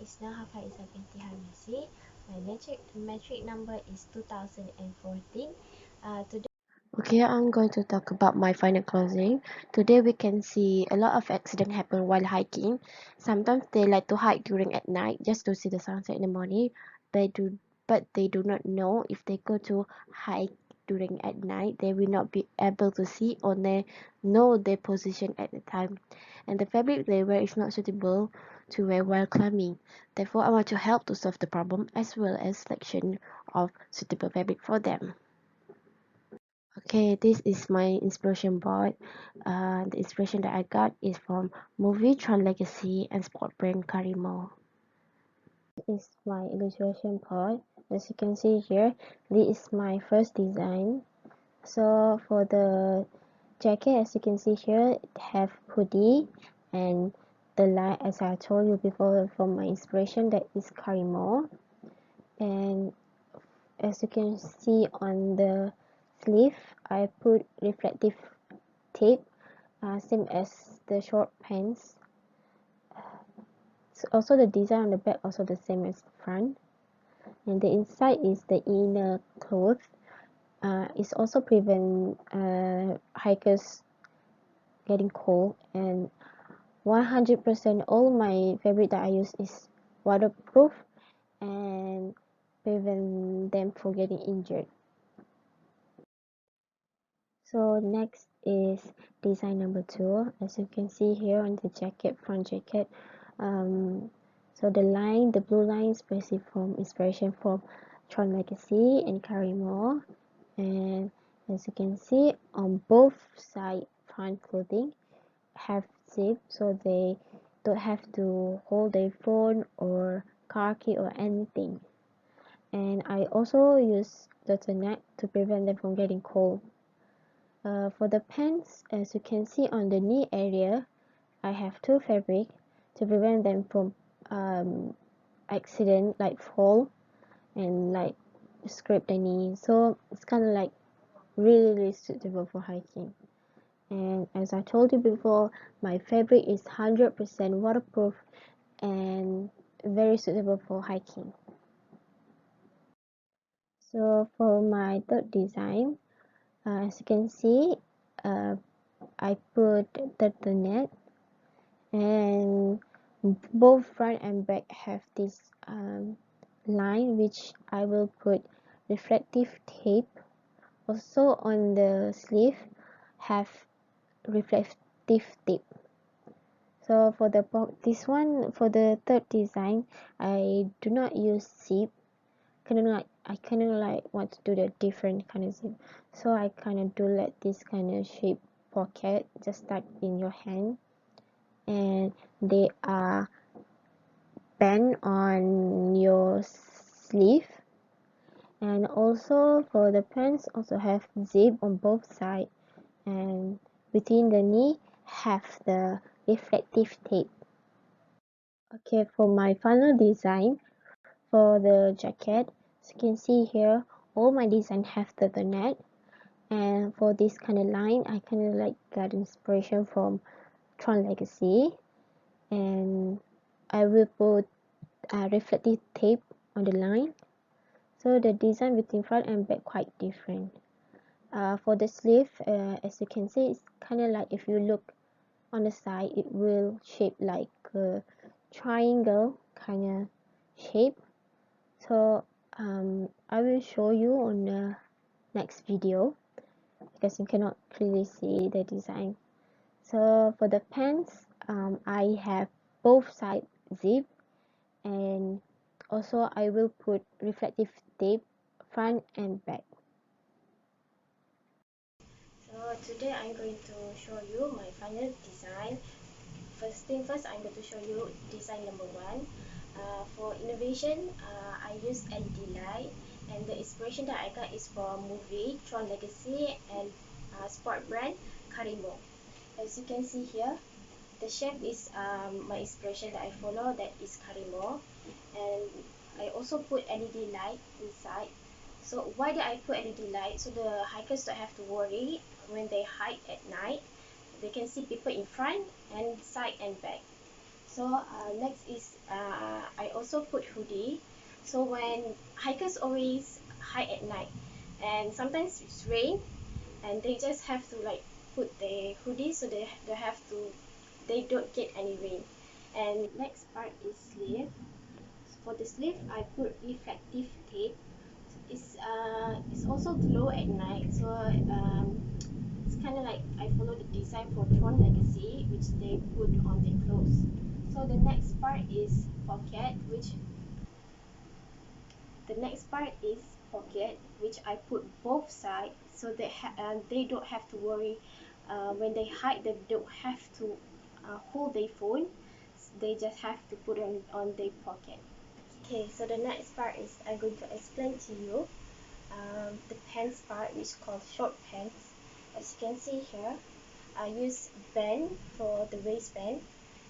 listener, how far is Binti Harmisi. My metric number is 2014. Today Okay, I'm going to talk about my final closing. Today we can see a lot of accidents happen while hiking. Sometimes they like to hike during at night just to see the sunset in the morning. But they do not know if they go to hike during at night, they will not be able to see or they know their position at the time. And the fabric they wear is not suitable to wear while climbing. Therefore, I want to help to solve the problem as well as selection of suitable fabric for them. Okay, this is my inspiration board. The inspiration that I got is from movie Tron Legacy and sport brand Karimo. This is my illustration board. As you can see here, this is my first design. So for the jacket, as you can see here, it have hoodie and the line, as I told you before, from my inspiration, that is Karimo. And as you can see on the sleeve, I put reflective tape, same as the short pants. So also the design on the back also the same as the front, and the inside is the inner cloth. It's also prevent hikers getting cold, and 100% all my fabric that I use is waterproof and prevent them from getting injured. So next is design number 2. As you can see here on the jacket, front jacket, so the blue line is basically from inspiration from Tron Legacy and Karimo. And as you can see, on both side front clothing have zip, so they don't have to hold their phone or car key or anything. And I also use the turtleneck to prevent them from getting cold. For the pants, as you can see on the knee area, I have two fabric to prevent them from accident like fall and like scrape the knee. So it's kind of like really suitable for hiking. And as I told you before, my fabric is 100% waterproof and very suitable for hiking. So for my third design, as you can see, I put the net, and both front and back have this line which I will put reflective tape. Also on the sleeve have reflective tape. So for the third design, I do not use zip. I kind of like want to do the different kind of zip, so I kind of do like this kind of shape pocket just stuck in your hand, and they are bent on your sleeve. And also for the pants also have zip on both sides, and between the knee have the reflective tape. Okay, for my final design for the jacket, as you can see here, all my design have the net. And for this kind of line, I kind of like got inspiration from Tron Legacy, and I will put reflective tape on the line, so the design between front and back quite different. For the sleeve, as you can see, it's kind of like, if you look on the side, it will shape like a triangle kind of shape. So I will show you on the next video because you cannot clearly see the design. So for the pants, I have both sides zip, and also I will put reflective tape front and back. So today I'm going to show you my final design. First thing first, I'm going to show you design number 1. For innovation, I use LED light, and the inspiration that I got is from movie Tron Legacy and sport brand Karimo. As you can see here, the shape is my inspiration that I follow, that is Karimo. And I also put LED light inside. So why did I put LED light? So the hikers don't have to worry when they hike at night. They can see people in front and side and back. So next is I also put hoodie. So when hikers always hike at night, and sometimes it's rain, and they just have to like put their hoodie so they have to they don't get any rain. And next part is sleeve. For the sleeve, I put reflective tape. It's also glow at night, so it's kind of like I follow the design for Tron Legacy, which they put on their clothes. So the next part is pocket, which I put both sides so they don't have to worry when they hide. They don't have to hold their phone. They just have to put on their pocket. Okay, so the next part is I'm going to explain to you the pants part, which is called short pants. As you can see here, I use band for the waistband,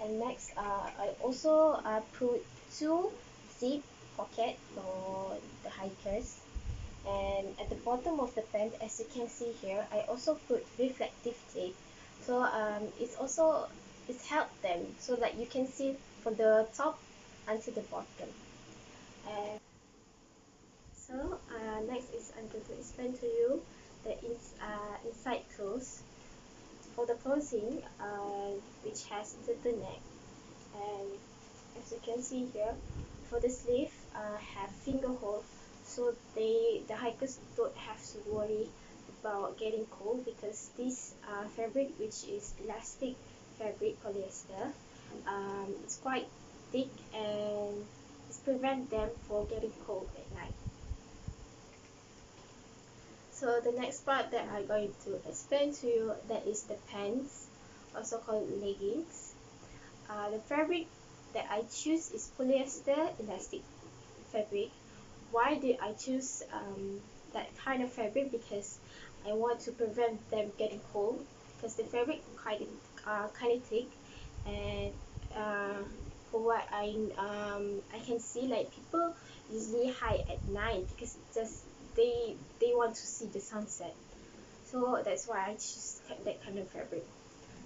and next I also put two zip pocket for the hikers, and at the bottom of the pant, as you can see here, I also put reflective tape. So it's helped them so that you can see from the top until the bottom. And so next is I'm going to explain to you the inside clothes. For the clothing, which has turtleneck, and as you can see here, for the sleeve, have finger hole, so the hikers don't have to worry about getting cold because this fabric, which is elastic fabric polyester, it's quite thick and it prevent them from getting cold at night. So the next part that I'm going to explain to you, that is the pants, also called leggings. The fabric that I choose is polyester elastic fabric. Why did I choose that kind of fabric? Because I want to prevent them getting cold, because the fabric kind of thick, and uh, for what I can see, like people usually hike at night because just they want to see the sunset. So that's why I choose that kind of fabric.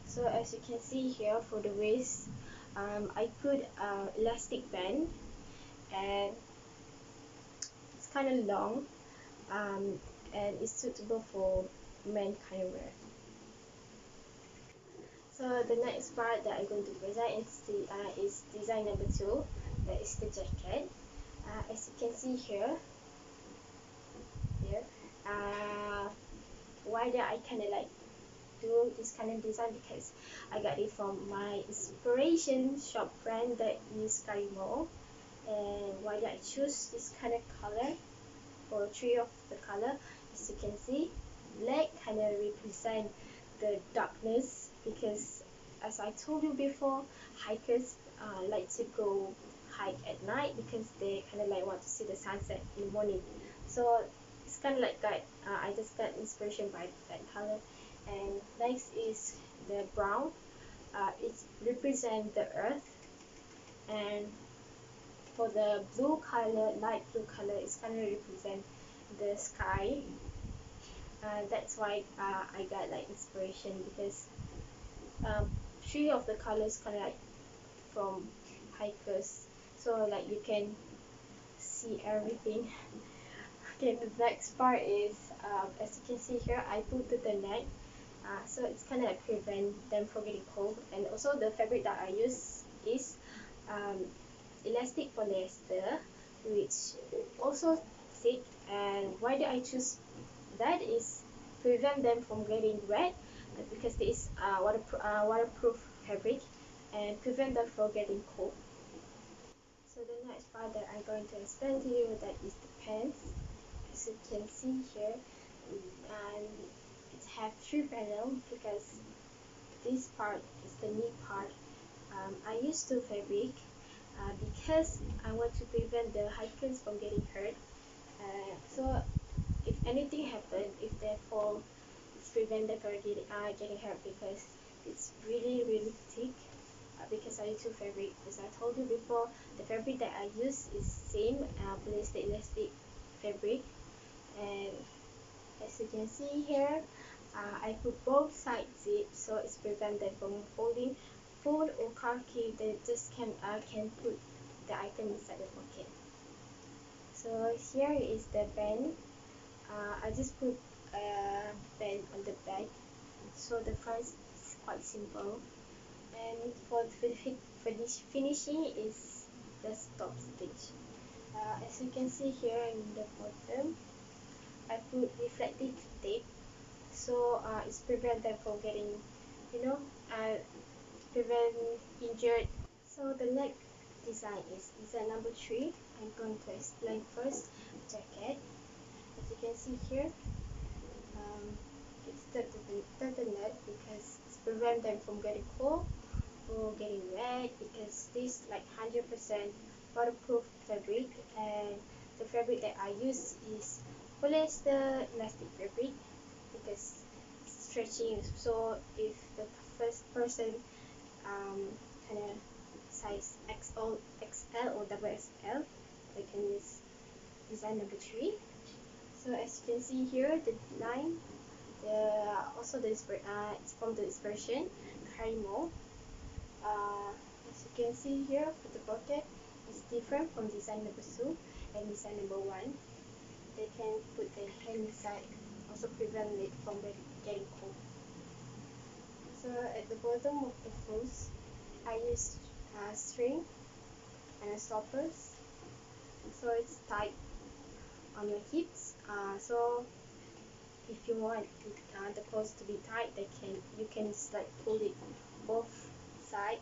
So as you can see here, for the waist, I put elastic band, and it's kind of long, um, and it's suitable for men kind of wear. So the next part that I'm going to present is design number 2, that is the jacket. As you can see here, uh, why did I kind of like do this kind of design? Because I got it from my inspiration shop brand that is Karimo. And why did I choose this kind of color? For three of the color, as you can see, black kind of represent the darkness, because as I told you before, hikers like to go hike at night because they kind of like want to see the sunset in the morning. So it's kind of like that. I just got inspiration by that color. And next is the brown. It represents the earth, and for the blue color, light blue color, it's kind of represent the sky. That's why I got like inspiration, because um, three of the colors kind of like from hikers, so like you can see everything. Okay, the next part is as you can see here, I put the net, so it's kind of like prevent them from getting cold. And also the fabric that I use is um, elastic polyester, which also thick. And why did I choose that? Is prevent them from getting wet, because this waterproof fabric, and prevent them from getting cold. So the next part that I'm going to explain to you, that is the pants. As you can see here, and it have three panels, because this part is the knee part. I use two fabric because I want to prevent the hikers from getting hurt. So if anything happen, if they fall, it's prevent them from getting hurt, because it's really thick. Because I use two fabric, as I told you before, the fabric that I use is same polyester elastic fabric. And as you can see here, I put both sides zip, so it's prevent them from folding. phone or car key, they just can put the item inside the pocket. So here is the pen. I just put a pen on the back, so the front is quite simple. And for the finishing is the top stitch. As you can see here in the bottom, I put reflective tape, so it's prevent them from getting, prevent injured. So the next design is design number 3. I'm going to explain first jacket. As you can see here, it's turtleneck because it's prevent them from getting cold or getting wet, because this like 100% waterproof fabric, and the fabric that I use is polyester elastic fabric because it's stretching. So if the first person kind of size XL or double XL, they can use design number 3. So as you can see here, the line, also it's from the inspiration Karimo. As you can see here, for the pocket, it's different from design number 2 and design number 1. They can put their hand inside, also prevent it from getting cold. So at the bottom of the clothes, I use string and stoppers, so it's tight on your hips. So if you want the clothes to be tight, you can just like pull it both side,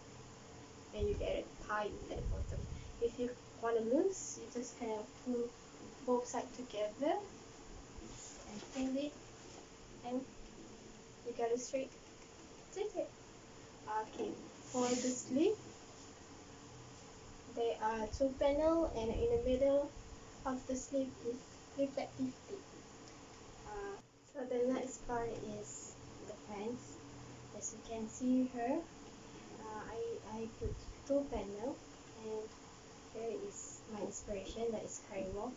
and you get it tight at the bottom. If you want to loose, you just kind of pull both sides together and pull it, and you get a straight jacket. Okay, for the sleeve, there are 2 panels, and in the middle of the sleeve is reflective tape. So the next part is the pants. As you can see here, I put 2 panels, and here is my inspiration, that is Karimo,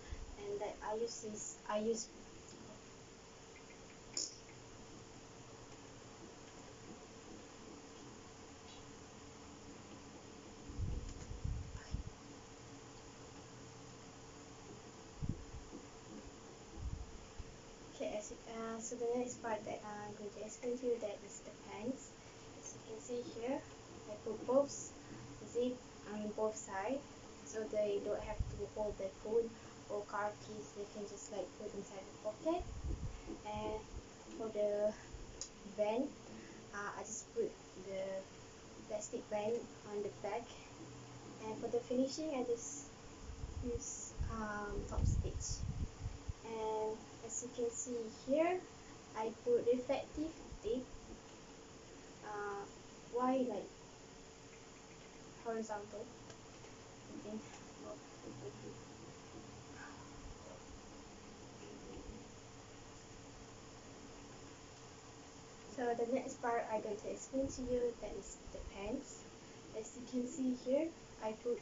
and that I use okay. So the next part that I'm going to explain to you, that is the pants. As you can see here, I put both zip on both sides, so they don't have to hold their phone or car keys. They can just like put inside the pocket. And for the band, I just put the plastic band on the back. And for the finishing, I just use top stitch. And as you can see here, I put reflective tape. Why like horizontal? Okay. So the next part I'm going to explain to you, that is the pants. As you can see here, I put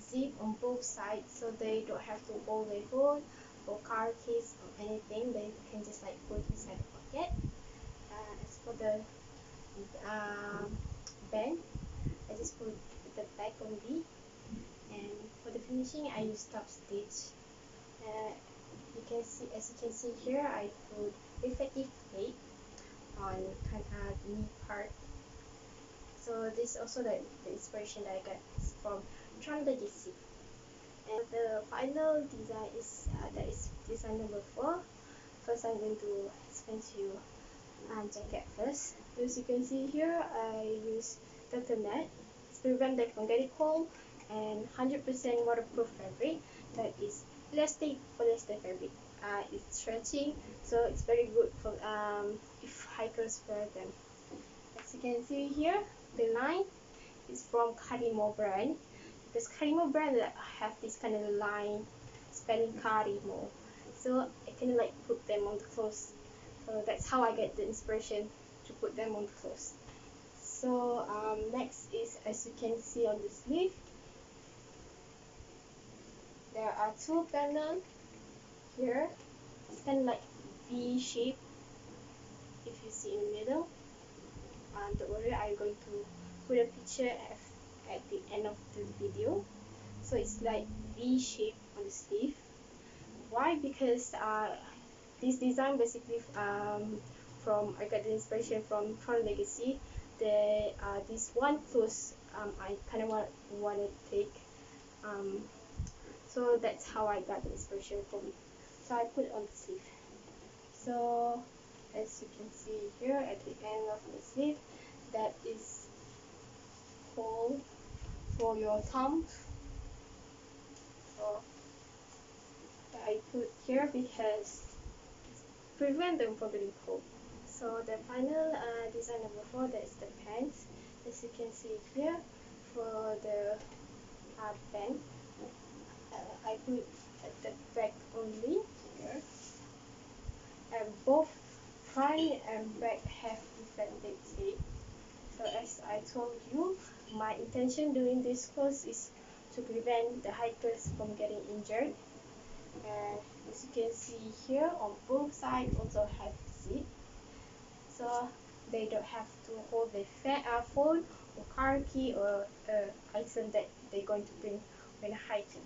zip on both sides, so they don't have to hold their phone or car keys or anything. They can just like put inside the pocket. As for the band, I just put the back only, and for the finishing, I use top stitch. As you can see here, I put reflective tape on kind of knee part. So this is also the inspiration that I got from Tranglegacy. And the final design is that is design number 4. First, I'm going to explain to you jacket first. As you can see here, I use turtleneck. It's prevent them from getting cold, and 100% waterproof fabric. That is elastic polyester fabric. It's stretching, so it's very good for if hikers wear them. As you can see here, the line is from Karimo brand, because Karimo brand have this kind of line spelling Karimo, so I can like put them on the clothes. So that's how I get the inspiration to put them on the clothes. So next is, as you can see on the sleeve, there are 2 panels here. It's kind of like V shape if you see in the middle. Don't worry, I'm going to put a picture at the end of the video. So it's like V shape on the sleeve. Why? Because this design basically from I got the inspiration from Tron Legacy. This one clothes I kind of want to take. So that's how I got the inspiration from it. So I put it on the sleeve. So as you can see here at the end of the sleeve, that is hole for your thumb. So I put here because prevent them from getting cold. So the final design number 4, that is the pants. As you can see here, for the pant, I put at the back only here, and both front and back have defended tape. So as I told you, my intention doing this course is to prevent the hikers from getting injured. And as you can see here, on both sides also have zip, so they don't have to hold their phone or car key or item that they're going to bring when hiking.